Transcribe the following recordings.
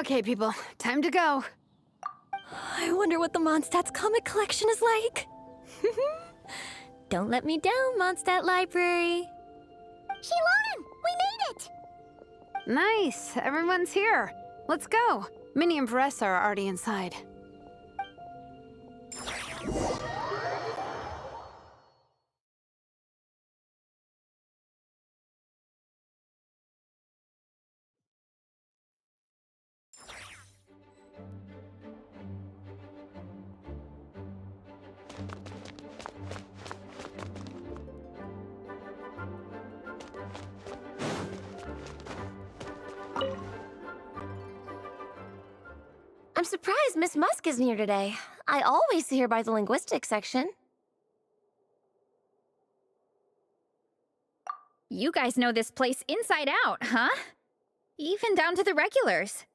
Okay, people, time to go. I wonder what the Mondstadt's comic collection is like. Don't let me down, Mondstadt Library. Shilonen, we made it! Nice, everyone's here. Let's go. Minnie and Varessa are already inside. I'm surprised Miss Musk isn't here today. I always see her by the linguistics section. You guys know this place inside out, huh? Even down to the regulars.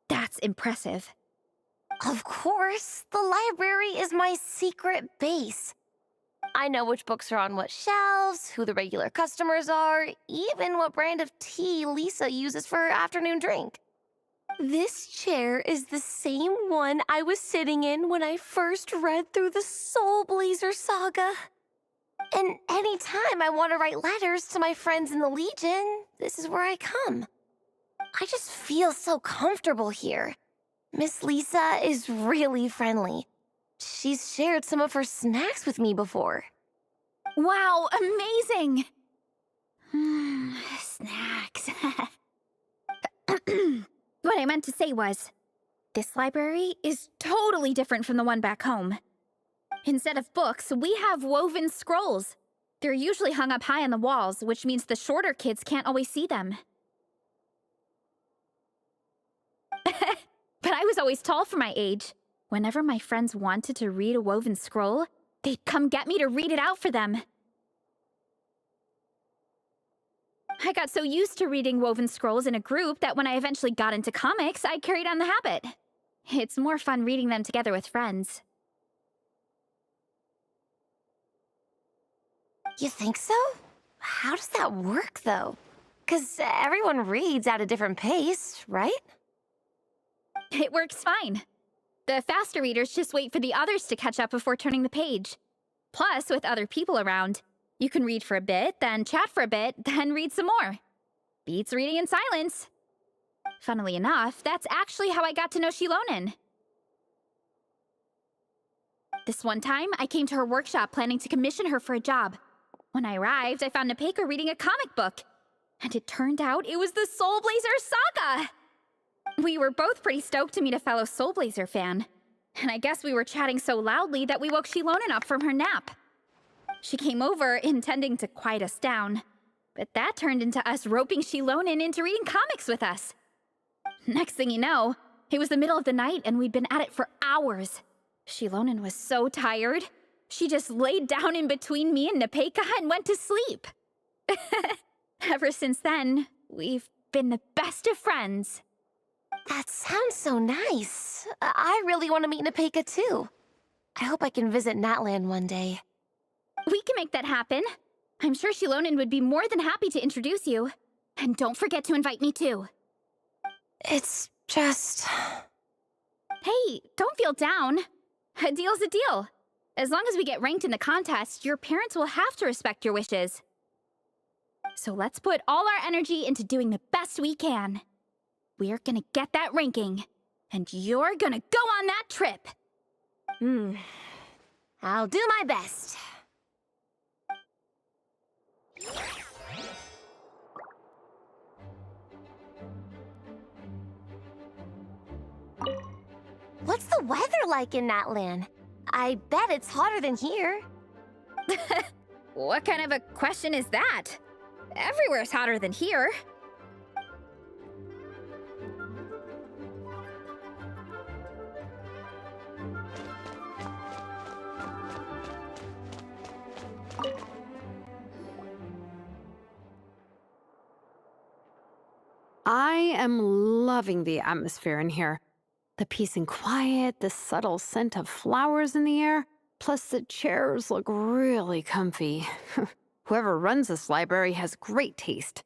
That's impressive. Of course, the library is my secret base. I know which books are on what shelves, who the regular customers are, even what brand of tea Lisa uses for her afternoon drink. This chair is the same one I was sitting in when I first read through the Soul Blazer saga. And anytime I want to write letters to my friends in the Legion, this is where I come. I just feel so comfortable here. Miss Lisa is really friendly. She's shared some of her snacks with me before. Wow, amazing! Snacks. What I meant to say was, this library is totally different from the one back home. Instead of books, we have woven scrolls. They're usually hung up high on the walls, which means the shorter kids can't always see them. But I was always tall for my age. Whenever my friends wanted to read a woven scroll, they'd come get me to read it out for them. I got so used to reading woven scrolls in a group that when I eventually got into comics, I carried on the habit. It's more fun reading them together with friends. You think so? How does that work, though? 'Cause everyone reads at a different pace, right? It works fine. The faster readers just wait for the others to catch up before turning the page. Plus, with other people around, you can read for a bit, then chat for a bit, then read some more. Beats reading in silence. Funnily enough, that's actually how I got to know Shilonen. This one time, I came to her workshop planning to commission her for a job. When I arrived, I found Nepeka reading a comic book. And it turned out it was the Soul Blazer saga! We were both pretty stoked to meet a fellow Soul Blazer fan. And I guess we were chatting so loudly that we woke Shilonen up from her nap. She came over, intending to quiet us down. But that turned into us roping Shilonen into reading comics with us. Next thing you know, it was the middle of the night and we'd been at it for hours. Shilonen was so tired, she just laid down in between me and Nepeka and went to sleep. Ever since then, we've been the best of friends. That sounds so nice. I really want to meet Nepeka, too. I hope I can visit Natland one day. We can make that happen. I'm sure Shilonen would be more than happy to introduce you. And don't forget to invite me, too. It's just... Hey, don't feel down. A deal's a deal. As long as we get ranked in the contest, your parents will have to respect your wishes. So let's put all our energy into doing the best we can. We're gonna get that ranking, and you're gonna go on that trip. I'll do my best. What's the weather like in that land? I bet it's hotter than here. What kind of a question is that? Everywhere's hotter than here. I am loving the atmosphere in here. The peace and quiet, the subtle scent of flowers in the air, plus the chairs look really comfy. Whoever runs this library has great taste.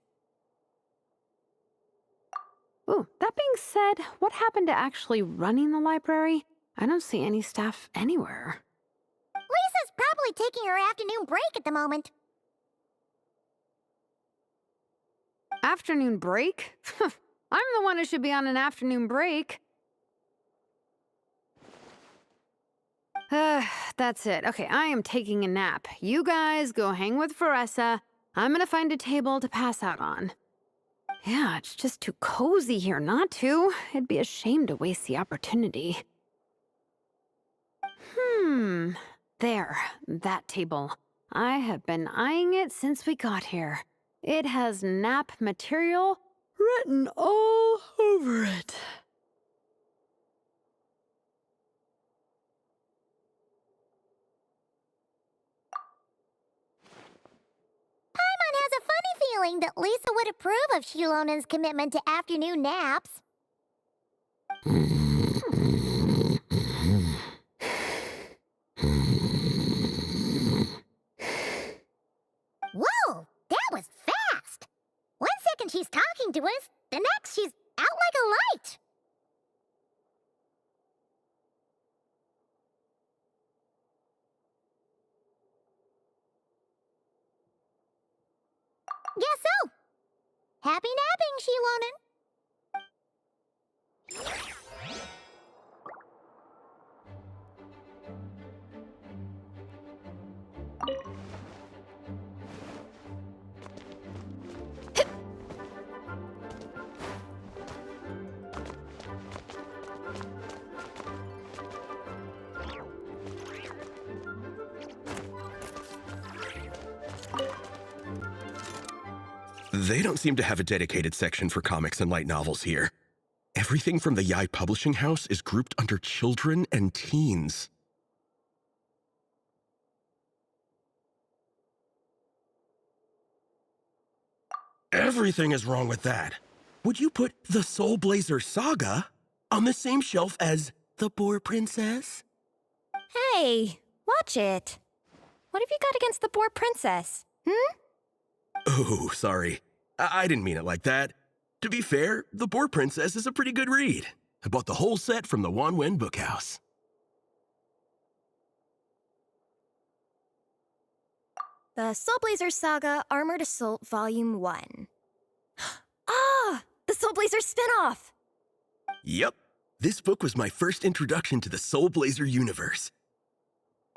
Ooh, that being said, what happened to actually running the library? I don't see any staff anywhere. Lisa's probably taking her afternoon break at the moment. Afternoon break? I'm the one who should be on an afternoon break. That's it. Okay, I am taking a nap. You guys go hang with Veressa. I'm gonna find a table to pass out on. Yeah, it's just too cozy here not to. It'd be a shame to waste the opportunity. There, that table. I have been eyeing it since we got here. It has nap material written all over it. Paimon has a funny feeling that Lisa would approve of Shilonen's commitment to afternoon naps. Whoa, that was fast! 1 second she's talking to us, the next she's out like a light. Guess so. Happy napping, Shilonen. They don't seem to have a dedicated section for comics and light novels here. Everything from the Yai Publishing House is grouped under children and teens. Everything is wrong with that. Would you put the Soul Blazer Saga on the same shelf as The Boar Princess? Hey, watch it. What have you got against the Boar Princess? Oh, sorry. I didn't mean it like that. To be fair, The Boar Princess is a pretty good read. I bought the whole set from the Wanwen Bookhouse. The Soul Blazer Saga Armored Assault Volume 1. Ah! The Soul Blazer spinoff! Yep. This book was my first introduction to the Soul Blazer universe.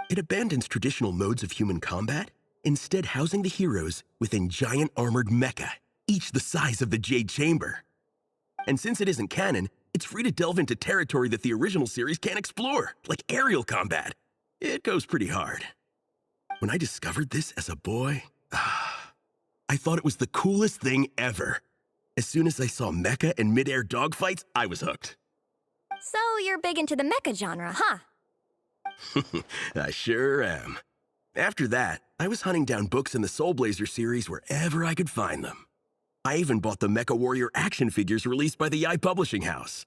It abandons traditional modes of human combat, instead housing the heroes within giant armored mecha, each the size of the Jade Chamber. And since it isn't canon, it's free to delve into territory that the original series can't explore, like aerial combat. It goes pretty hard. When I discovered this as a boy, I thought it was the coolest thing ever. As soon as I saw mecha and mid-air dogfights, I was hooked. So you're big into the mecha genre, huh? I sure am. After that, I was hunting down books in the Soul Blazer series wherever I could find them. I even bought the Mecha Warrior action figures released by the Yai Publishing House.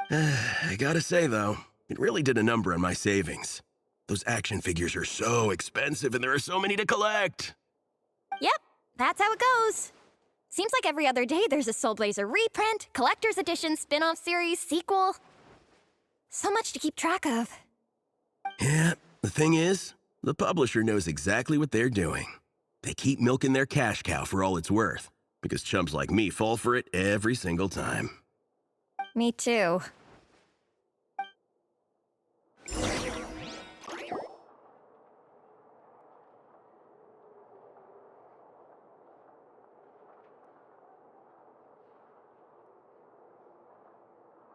I gotta say, though, it really did a number on my savings. Those action figures are so expensive and there are so many to collect. Yep, that's how it goes. Seems like every other day there's a Soul Blazer reprint, collector's edition, spin-off series, sequel. So much to keep track of. Yeah, the thing is, the publisher knows exactly what they're doing. They keep milking their cash cow for all it's worth, because chumps like me fall for it every single time. Me too.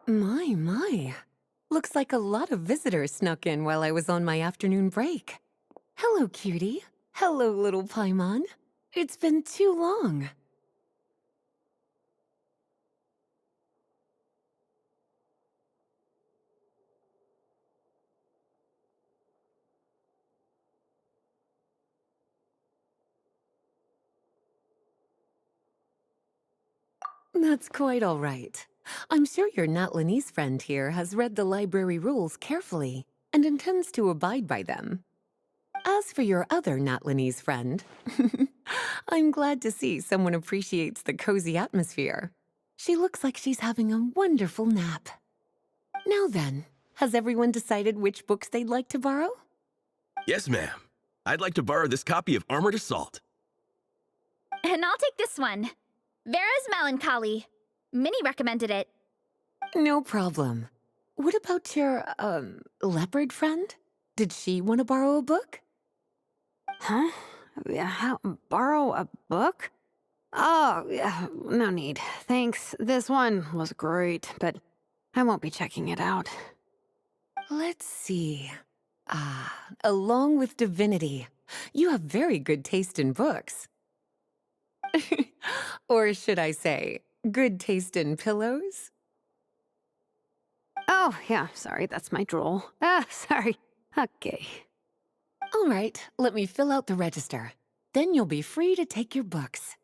My. Looks like a lot of visitors snuck in while I was on my afternoon break. Hello, cutie. Hello, little Paimon. It's been too long. That's quite all right. I'm sure your Natlanese friend here has read the library rules carefully and intends to abide by them. As for your other Natlanese friend, I'm glad to see someone appreciates the cozy atmosphere. She looks like she's having a wonderful nap. Now then, has everyone decided which books they'd like to borrow? Yes, ma'am. I'd like to borrow this copy of Armored Assault. And I'll take this one. Vera's Melancholy. Minnie recommended it. No problem. What about your, leopard friend? Did she want to borrow a book? Huh? Borrow a book? Oh, yeah, no need. Thanks. This one was great, but I won't be checking it out. Let's see. Along with Divinity, you have very good taste in books. Or should I say, good taste in pillows? Oh, yeah, sorry, that's my drool. Sorry. Okay. All right, let me fill out the register. Then you'll be free to take your books.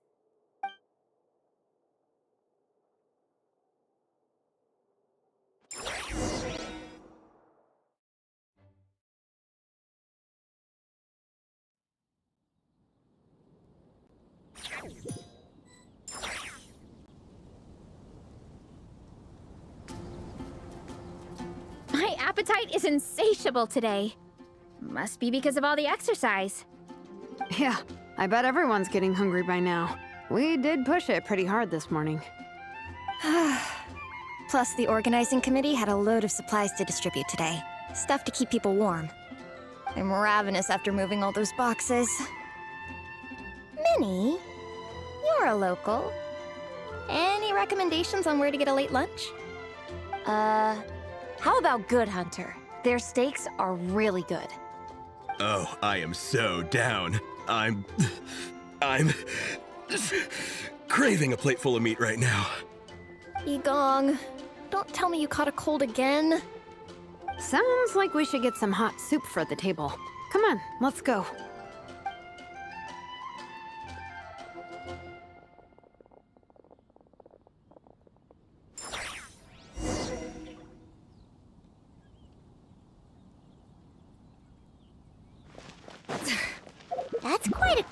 My appetite is insatiable today. Must be because of all the exercise. Yeah, I bet everyone's getting hungry by now. We did push it pretty hard this morning. Plus, the organizing committee had a load of supplies to distribute today. Stuff to keep people warm. I'm ravenous after moving all those boxes. Minnie, you're a local. Any recommendations on where to get a late lunch? How about Good Hunter? Their steaks are really good. Oh, I am so down. I'm craving a plate full of meat right now. Yigong, don't tell me you caught a cold again. Sounds like we should get some hot soup for the table. Come on, let's go. That's quite a...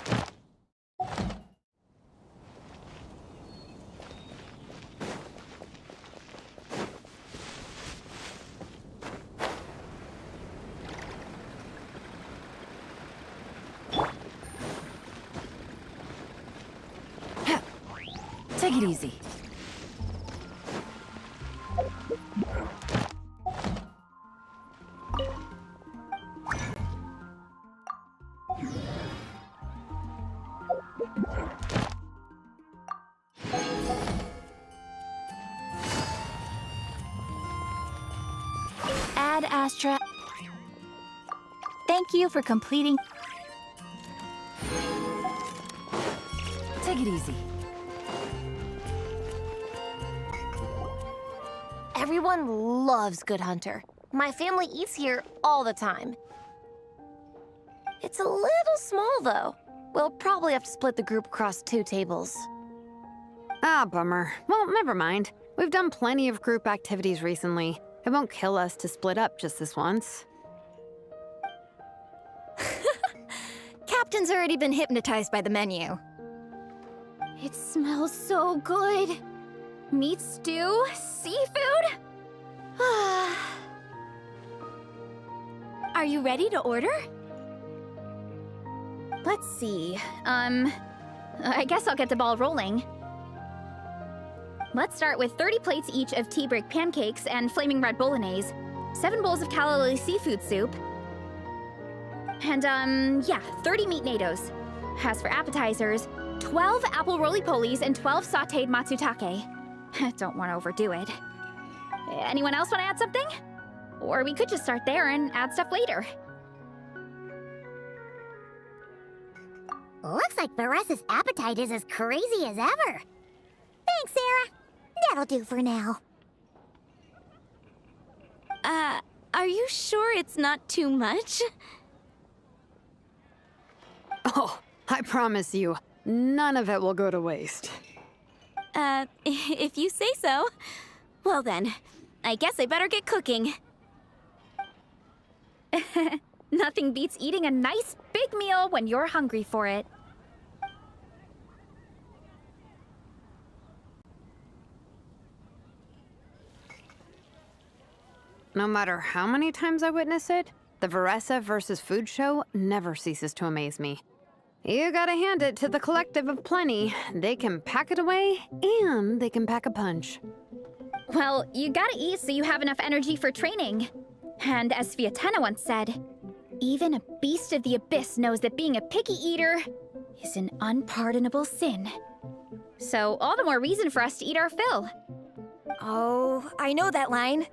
Take it easy. Ad Astra. Thank you for completing. Take it easy. Everyone loves Good Hunter. My family eats here all the time. It's a little small, though. We'll probably have to split the group across 2 tables. Ah, bummer. Well, never mind. We've done plenty of group activities recently. It won't kill us to split up just this once. Captain's already been hypnotized by the menu. It smells so good. Meat stew? Seafood? Are you ready to order? Let's see. I guess I'll get the ball rolling. Let's start with 30 plates each of tea break pancakes and flaming red bolognese, 7 bowls of calla lily seafood soup, and, 30 meat natos. As for appetizers, 12 apple roly-polies and 12 sautéed matsutake. Don't want to overdo it. Anyone else want to add something? Or we could just start there and add stuff later. Looks like Varesa's appetite is as crazy as ever. Thanks, Sarah. That'll do for now. Are you sure it's not too much? Oh, I promise you, none of it will go to waste. If you say so. Well then, I guess I better get cooking. Nothing beats eating a nice big meal when you're hungry for it. No matter how many times I witness it, the Varesa versus food show never ceases to amaze me. You gotta hand it to the collective of plenty. They can pack it away, and they can pack a punch. Well, you gotta eat so you have enough energy for training. And as Fiatena once said, even a beast of the abyss knows that being a picky eater is an unpardonable sin. So all the more reason for us to eat our fill. Oh, I know that line.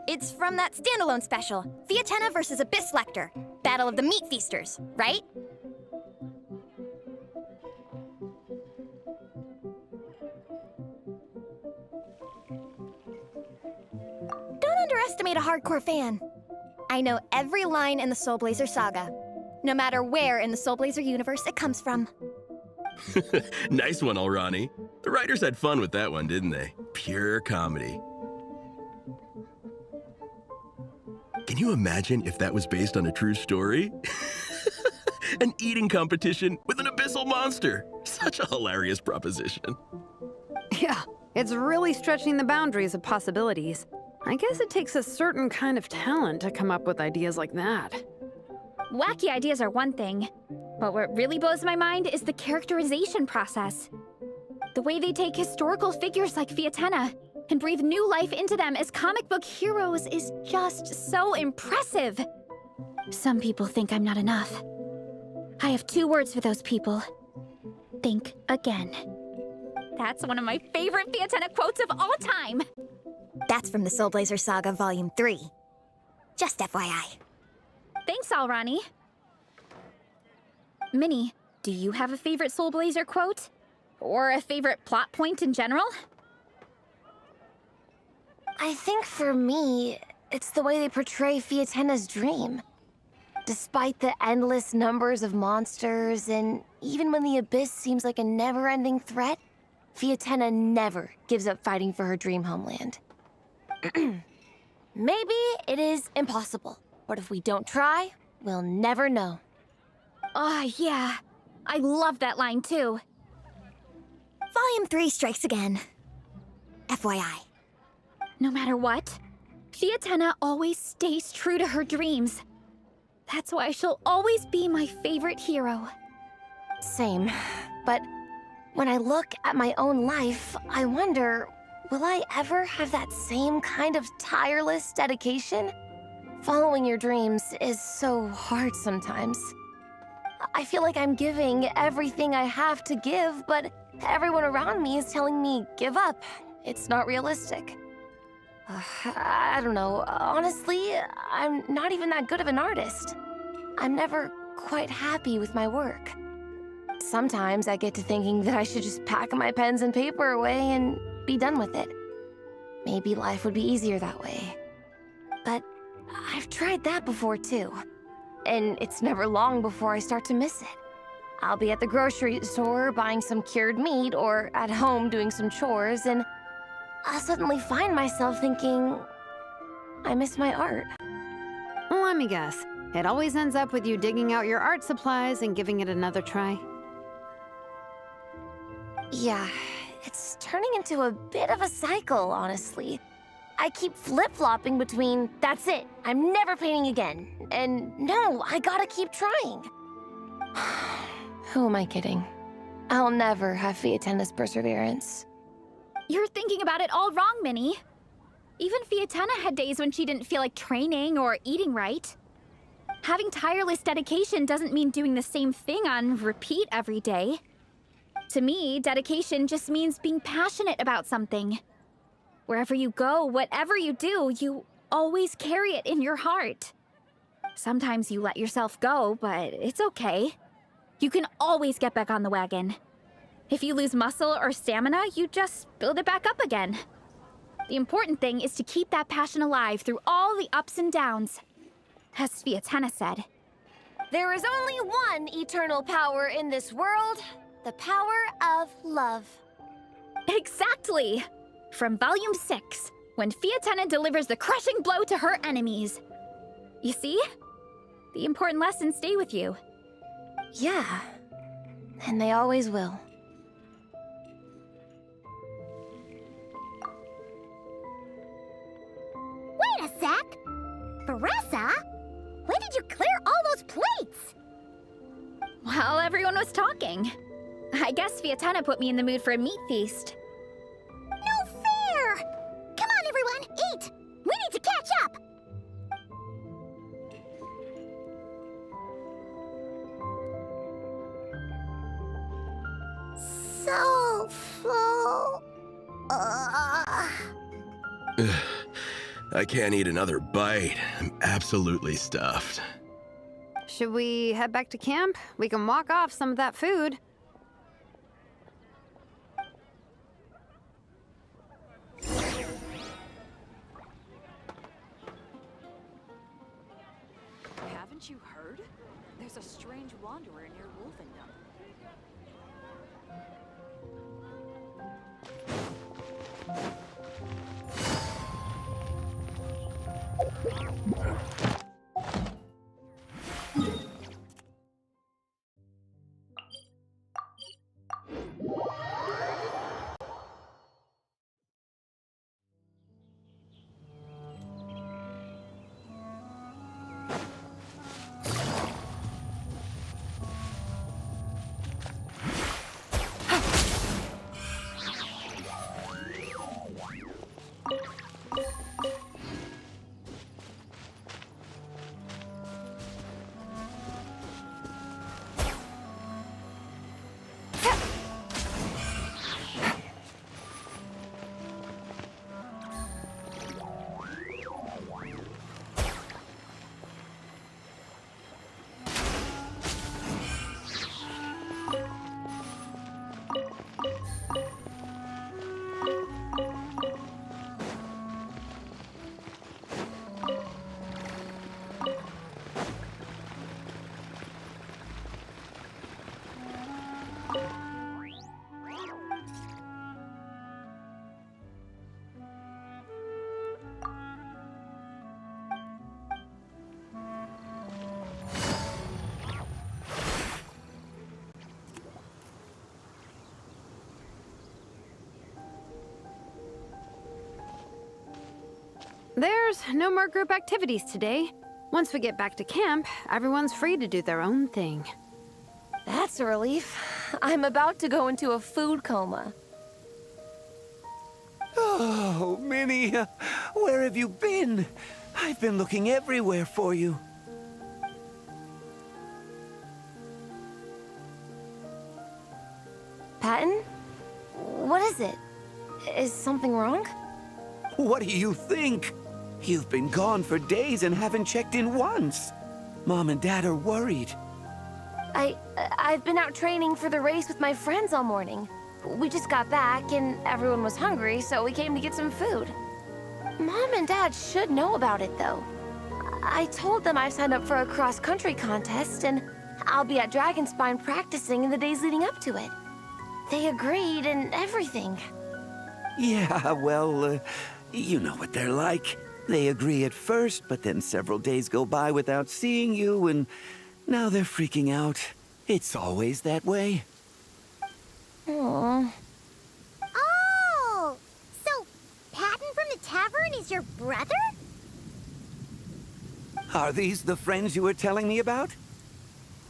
It's from that standalone special, Fiatena versus Abyss Lecter, Battle of the Meat Feasters, right? Don't underestimate a hardcore fan. I know every line in the Soul Blazer saga, no matter where in the Soul Blazer universe it comes from. Nice one, Alrani. The writers had fun with that one, didn't they? Pure comedy. Can you imagine if that was based on a true story? An eating competition with an abyssal monster. Such a hilarious proposition. Yeah, it's really stretching the boundaries of possibilities. I guess it takes a certain kind of talent to come up with ideas like that. Wacky ideas are one thing, but what really blows my mind is the characterization process. The way they take historical figures like Fiatena and breathe new life into them as comic book heroes is just so impressive. Some people think I'm not enough. I have 2 words for those people. Think again. That's one of my favorite Fiatena quotes of all time. That's from the Soul Blazer Saga Volume 3. Just FYI. Thanks, Alrani. Minnie, do you have a favorite Soul Blazer quote? Or a favorite plot point in general? I think for me, it's the way they portray Fiatena's dream. Despite the endless numbers of monsters, and even when the Abyss seems like a never-ending threat, Fiatena never gives up fighting for her dream homeland. Maybe it is impossible, but if we don't try, we'll never know. Oh, yeah. I love that line, too. Volume 3 strikes again. FYI. No matter what, Fiatena always stays true to her dreams. That's why she'll always be my favorite hero. Same. But when I look at my own life, I wonder, will I ever have that same kind of tireless dedication? Following your dreams is so hard sometimes. I feel like I'm giving everything I have to give, but everyone around me is telling me, give up. It's not realistic. I don't know. Honestly, I'm not even that good of an artist. I'm never quite happy with my work. Sometimes I get to thinking that I should just pack my pens and paper away and be done with it. Maybe life would be easier that way. But I've tried that before too. And it's never long before I start to miss it. I'll be at the grocery store buying some cured meat or at home doing some chores, and I'll suddenly find myself thinking, I miss my art. Let me guess. It always ends up with you digging out your art supplies and giving it another try. Yeah, it's turning into a bit of a cycle, honestly. I keep flip-flopping between, that's it, I'm never painting again, and no, I gotta keep trying. Who am I kidding? I'll never have Fiatena's perseverance. You're thinking about it all wrong, Minnie. Even Fiatena had days when she didn't feel like training or eating right. Having tireless dedication doesn't mean doing the same thing on repeat every day. To me, dedication just means being passionate about something. Wherever you go, whatever you do, you always carry it in your heart. Sometimes you let yourself go, but it's okay. You can always get back on the wagon. If you lose muscle or stamina, you just build it back up again. The important thing is to keep that passion alive through all the ups and downs. As Sviatana said, There is only one eternal power in this world, the power of love. exactly! From Volume 6, when Fiatena delivers the crushing blow to her enemies. You see? The important lessons stay with you. Yeah, and they always will. Wait a sec! Baressa? When did you clear all those plates? While everyone was talking. I guess Fiatena put me in the mood for a meat feast. No fair! Come on, everyone, eat! We need to catch up! So full. I can't eat another bite. I'm absolutely stuffed. Should we head back to camp? We can walk off some of that food. Haven't you heard? There's a strange wanderer near Wolfendom. There's no more group activities today. Once we get back to camp, everyone's free to do their own thing. That's a relief. I'm about to go into a food coma. Oh, Minnie, where have you been? I've been looking everywhere for you. Patton? What is it? Is something wrong? What do you think? You've been gone for days and haven't checked in once. Mom and Dad are worried. I've been out training for the race with my friends all morning. We just got back and everyone was hungry, so we came to get some food. Mom and Dad should know about it, though. I told them I signed up for a cross-country contest and I'll be at Dragonspine practicing in the days leading up to it. They agreed and everything. Yeah, well, you know what they're like. They agree at first, but then several days go by without seeing you, and now they're freaking out. It's always that way. Aww. Oh! So, Patton from the tavern is your brother? Are these the friends you were telling me about?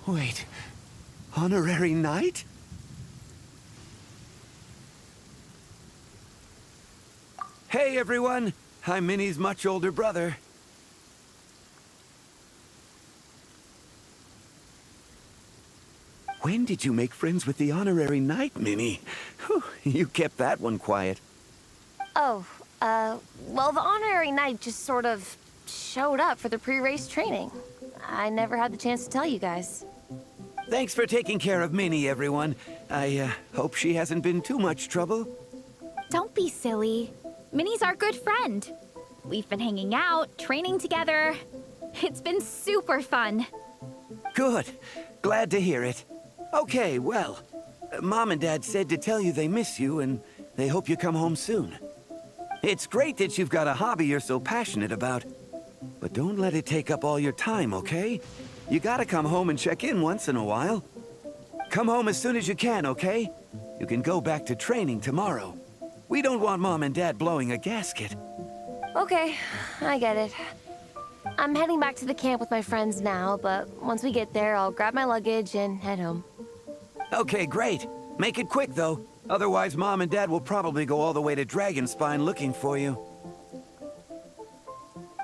Wait, honorary knight? Hey, everyone! I'm Minnie's much older brother. When did you make friends with the honorary knight, Minnie? Whew, you kept that one quiet. Oh, Well, the honorary knight just sort of showed up for the pre-race training. I never had the chance to tell you guys. Thanks for taking care of Minnie, everyone. I hope she hasn't been too much trouble. Don't be silly. Minnie's our good friend. We've been hanging out, training together. It's been super fun. Good. Glad to hear it. Okay, well, Mom and Dad said to tell you they miss you and they hope you come home soon. It's great that you've got a hobby you're so passionate about. But don't let it take up all your time, okay? You gotta come home and check in once in a while. Come home as soon as you can, okay? You can go back to training tomorrow. We don't want Mom and Dad blowing a gasket. Okay, I get it. I'm heading back to the camp with my friends now, but once we get there, I'll grab my luggage and head home. Okay, great. Make it quick, though. Otherwise, Mom and Dad will probably go all the way to Dragonspine looking for you.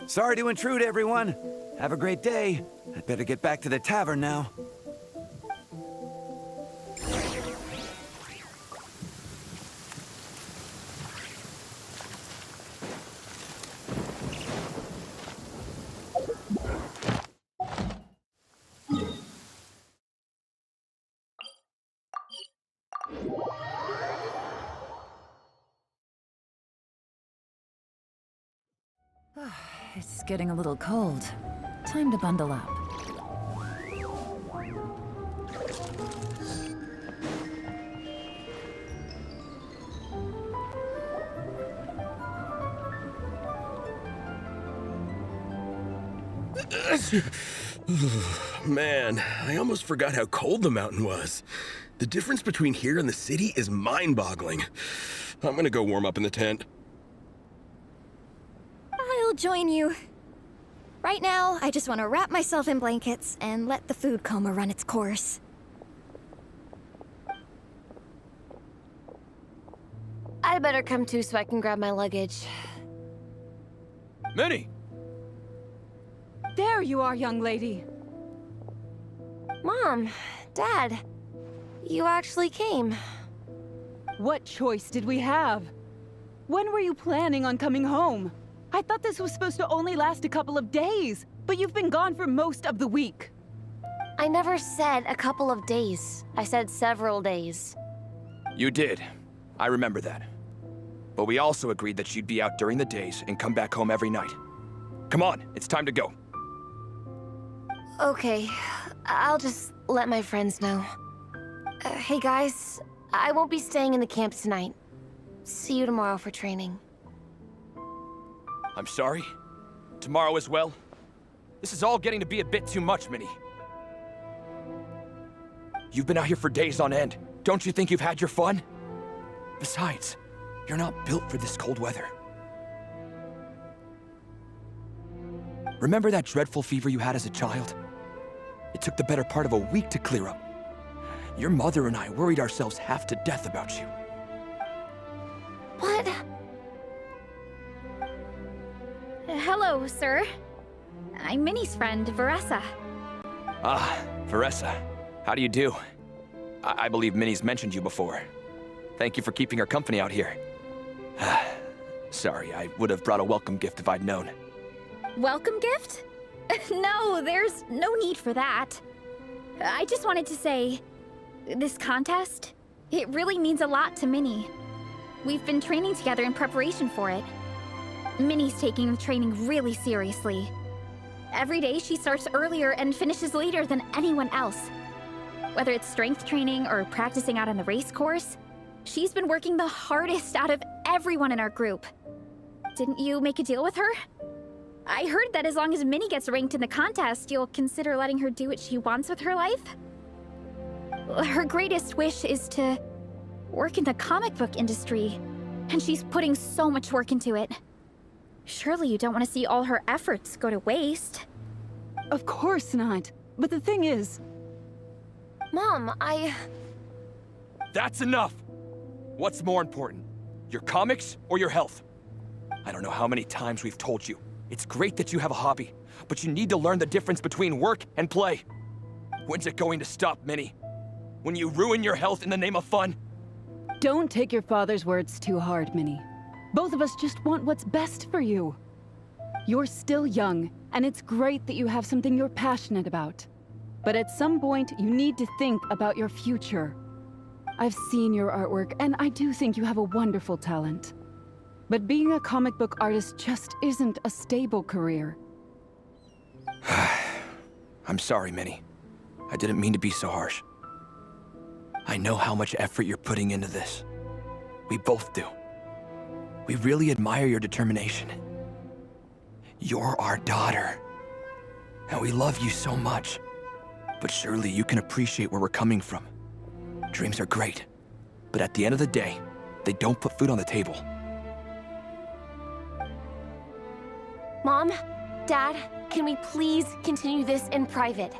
Sorry to intrude, everyone. Have a great day. I'd better get back to the tavern now. It's getting a little cold. Time to bundle up. Man, I almost forgot how cold the mountain was. The difference between here and the city is mind-boggling. I'm gonna go warm up in the tent. I'll join you. Right now, I just want to wrap myself in blankets and let the food coma run its course. I better come too so I can grab my luggage. Minnie! There you are, young lady. Mom, Dad, you actually came. What choice did we have? When were you planning on coming home? I thought this was supposed to only last a couple of days, but you've been gone for most of the week. I never said a couple of days. I said several days. You did. I remember that. But we also agreed that you'd be out during the days and come back home every night. Come on, it's time to go. Okay, I'll just let my friends know. Hey guys, I won't be staying in the camp tonight. See you tomorrow for training. I'm sorry. Tomorrow as well. This is all getting to be a bit too much, Minnie. You've been out here for days on end. Don't you think you've had your fun? Besides, you're not built for this cold weather. Remember that dreadful fever you had as a child? It took the better part of a week to clear up. Your mother and I worried ourselves half to death about you. What? Hello, sir. I'm Minnie's friend, Veressa. Ah, Veressa. How do you do? I believe Minnie's mentioned you before. Thank you for keeping her company out here. Sorry, I would have brought a welcome gift if I'd known. Welcome gift? No, there's no need for that. I just wanted to say, this contest, it really means a lot to Minnie. We've been training together in preparation for it. Minnie's taking the training really seriously. Every day she starts earlier and finishes later than anyone else. Whether it's strength training or practicing out on the race course, she's been working the hardest out of everyone in our group. Didn't you make a deal with her? I heard that as long as Minnie gets ranked in the contest, you'll consider letting her do what she wants with her life? Her greatest wish is to work in the comic book industry, and she's putting so much work into it. Surely you don't want to see all her efforts go to waste. Of course not. But the thing is... Mom, That's enough! What's more important? Your comics or your health? I don't know how many times we've told you. It's great that you have a hobby, but you need to learn the difference between work and play. When's it going to stop, Minnie? When you ruin your health in the name of fun? Don't take your father's words too hard, Minnie. Both of us just want what's best for you. You're still young, and it's great that you have something you're passionate about. But at some point, you need to think about your future. I've seen your artwork, and I do think you have a wonderful talent. But being a comic book artist just isn't a stable career. I'm sorry, Minnie. I didn't mean to be so harsh. I know how much effort you're putting into this. We both do. We really admire your determination. You're our daughter. And we love you so much. But surely you can appreciate where we're coming from. Dreams are great. But at the end of the day, they don't put food on the table. Mom, Dad, can we please continue this in private?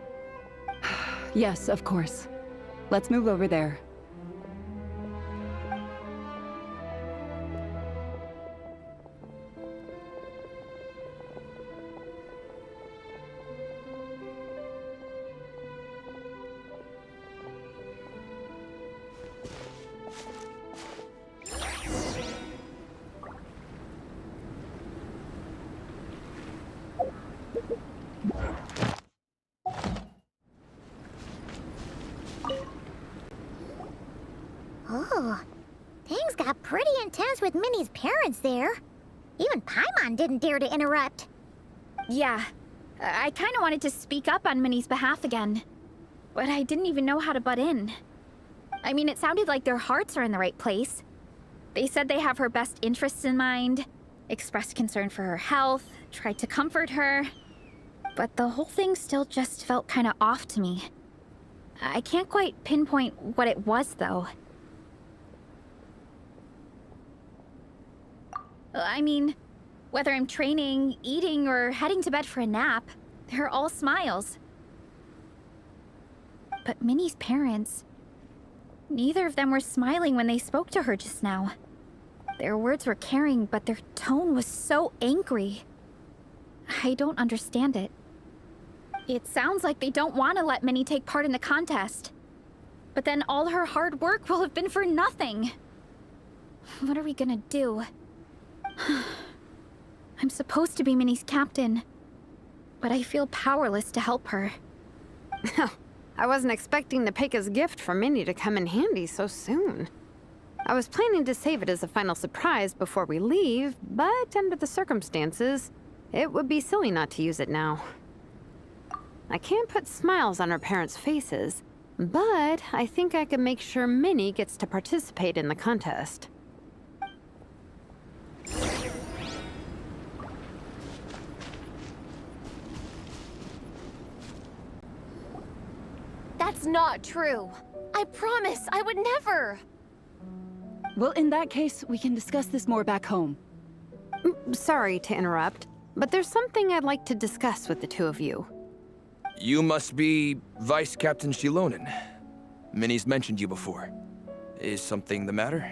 Yes, of course. Let's move over there. Oh, things got pretty intense with Minnie's parents there. Even Paimon didn't dare to interrupt. Yeah, I kind of wanted to speak up on Minnie's behalf again. But I didn't even know how to butt in. I mean, it sounded like their hearts are in the right place. They said they have her best interests in mind, expressed concern for her health, tried to comfort her. But the whole thing still just felt kind of off to me. I can't quite pinpoint what it was, though. I mean, whether I'm training, eating, or heading to bed for a nap, they're all smiles. But Minnie's parents, neither of them were smiling when they spoke to her just now. Their words were caring, but their tone was so angry. I don't understand it. It sounds like they don't want to let Minnie take part in the contest. But then all her hard work will have been for nothing. What are we gonna do? I'm supposed to be Minnie's captain, but I feel powerless to help her. I wasn't expecting the Peka's gift for Minnie to come in handy so soon. I was planning to save it as a final surprise before we leave, but under the circumstances, it would be silly not to use it now. I can't put smiles on her parents' faces, but I think I can make sure Minnie gets to participate in the contest. That's not true. I promise I would never. Well, in that case, we can discuss this more back home. Sorry to interrupt, but there's something I'd like to discuss with the two of you. You must be Vice Captain Shilonen. Minnie's mentioned you before. Is something the matter?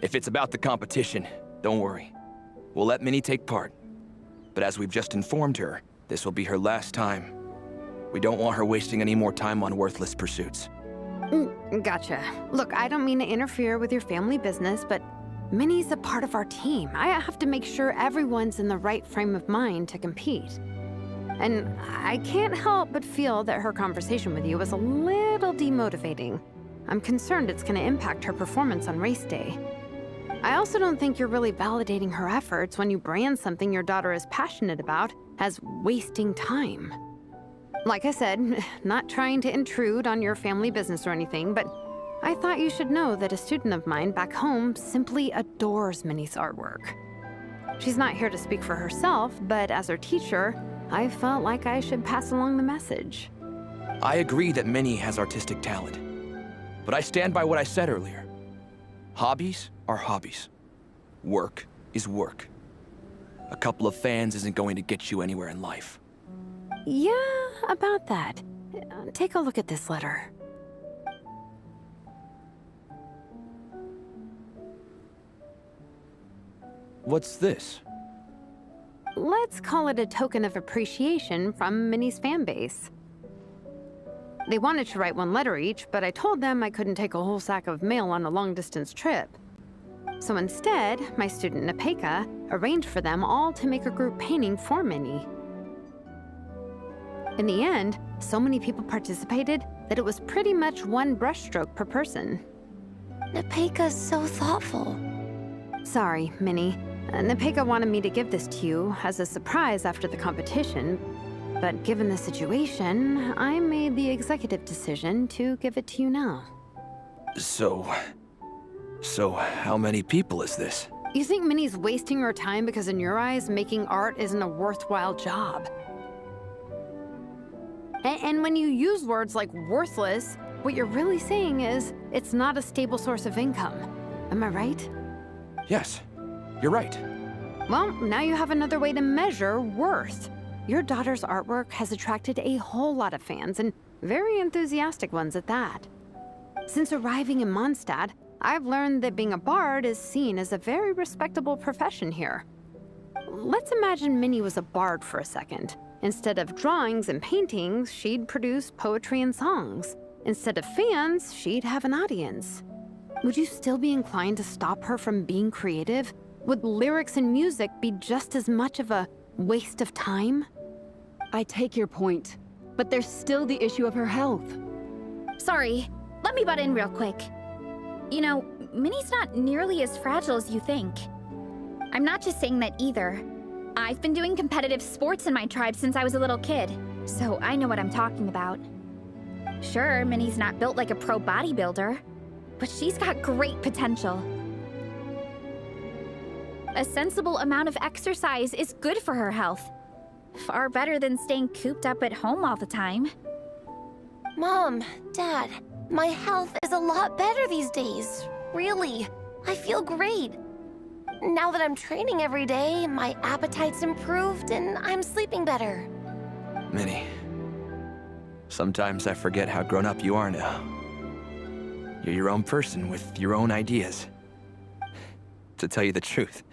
If it's about the competition, don't worry. We'll let Minnie take part. But as we've just informed her, this will be her last time. We don't want her wasting any more time on worthless pursuits. Gotcha. Look, I don't mean to interfere with your family business, but Minnie's a part of our team. I have to make sure everyone's in the right frame of mind to compete. And I can't help but feel that her conversation with you was a little demotivating. I'm concerned it's going to impact her performance on race day. I also don't think you're really validating her efforts when you brand something your daughter is passionate about as wasting time. Like I said, not trying to intrude on your family business or anything, but I thought you should know that a student of mine back home simply adores Minnie's artwork. She's not here to speak for herself, but as her teacher, I felt like I should pass along the message. I agree that Minnie has artistic talent. But I stand by what I said earlier. Hobbies are hobbies. Work is work. A couple of fans isn't going to get you anywhere in life. Yeah, about that. Take a look at this letter. What's this? Let's call it a token of appreciation from Minnie's fan base. They wanted to write one letter each, but I told them I couldn't take a whole sack of mail on a long-distance trip. So instead, my student Nepeka arranged for them all to make a group painting for Minnie. In the end, so many people participated that it was pretty much one brushstroke per person. Nepeka's so thoughtful. Sorry, Minnie. Nepeka wanted me to give this to you as a surprise after the competition, but given the situation, I made the executive decision to give it to you now. So how many people is this? You think Minnie's wasting her time because in your eyes, making art isn't a worthwhile job? And when you use words like worthless, what you're really saying is it's not a stable source of income. Am I right? Yes, you're right. Well, now you have another way to measure worth. Your daughter's artwork has attracted a whole lot of fans, and very enthusiastic ones at that. Since arriving in Mondstadt, I've learned that being a bard is seen as a very respectable profession here. Let's imagine Minnie was a bard for a second. Instead of drawings and paintings, she'd produce poetry and songs. Instead of fans, she'd have an audience. Would you still be inclined to stop her from being creative? Would lyrics and music be just as much of a waste of time? I take your point, but there's still the issue of her health. Sorry, let me butt in real quick. You know, Minnie's not nearly as fragile as you think. I'm not just saying that either. I've been doing competitive sports in my tribe since I was a little kid, so I know what I'm talking about. Sure, Minnie's not built like a pro bodybuilder, but she's got great potential. A sensible amount of exercise is good for her health. Far better than staying cooped up at home all the time. Mom, Dad, my health is a lot better these days. Really, I feel great. Now that I'm training every day, my appetite's improved and I'm sleeping better. Minnie, sometimes I forget how grown up you are now. You're your own person with your own ideas. To tell you the truth,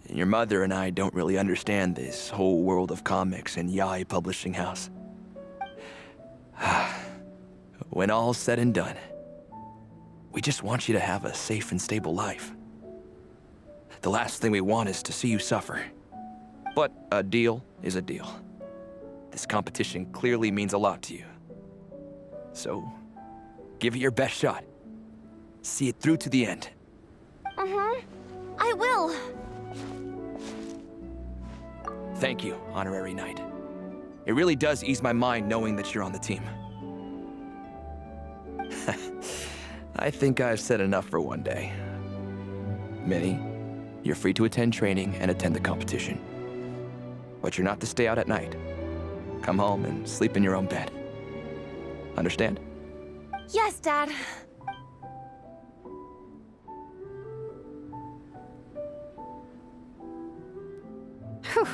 your mother and I don't really understand this whole world of comics and Yaoi Publishing House. When all's said and done, we just want you to have a safe and stable life. The last thing we want is to see you suffer. But a deal is a deal. This competition clearly means a lot to you. So, give it your best shot. See it through to the end. I will. Thank you, Honorary Knight. It really does ease my mind knowing that you're on the team. I think I've said enough for one day. Minnie, you're free to attend training and attend the competition. But you're not to stay out at night. Come home and sleep in your own bed. Understand? Yes, Dad. Whew.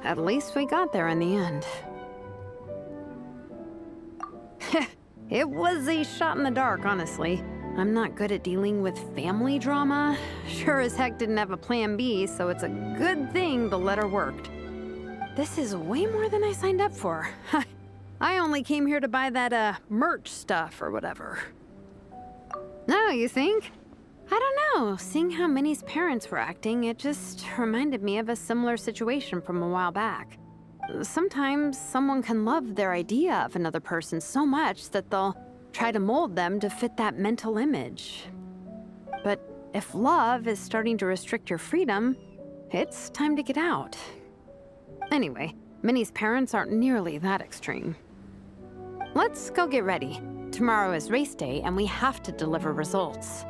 At least we got there in the end. It was a shot in the dark, honestly. I'm not good at dealing with family drama. Sure as heck didn't have a plan B, so it's a good thing the letter worked. This is way more than I signed up for. I only came here to buy that, merch stuff or whatever. No, you think? I don't know. Seeing how Minnie's parents were acting, it just reminded me of a similar situation from a while back. Sometimes someone can love their idea of another person so much that they'll try to mold them to fit that mental image. But if love is starting to restrict your freedom, it's time to get out. Anyway, Minnie's parents aren't nearly that extreme. Let's go get ready. Tomorrow is race day and we have to deliver results.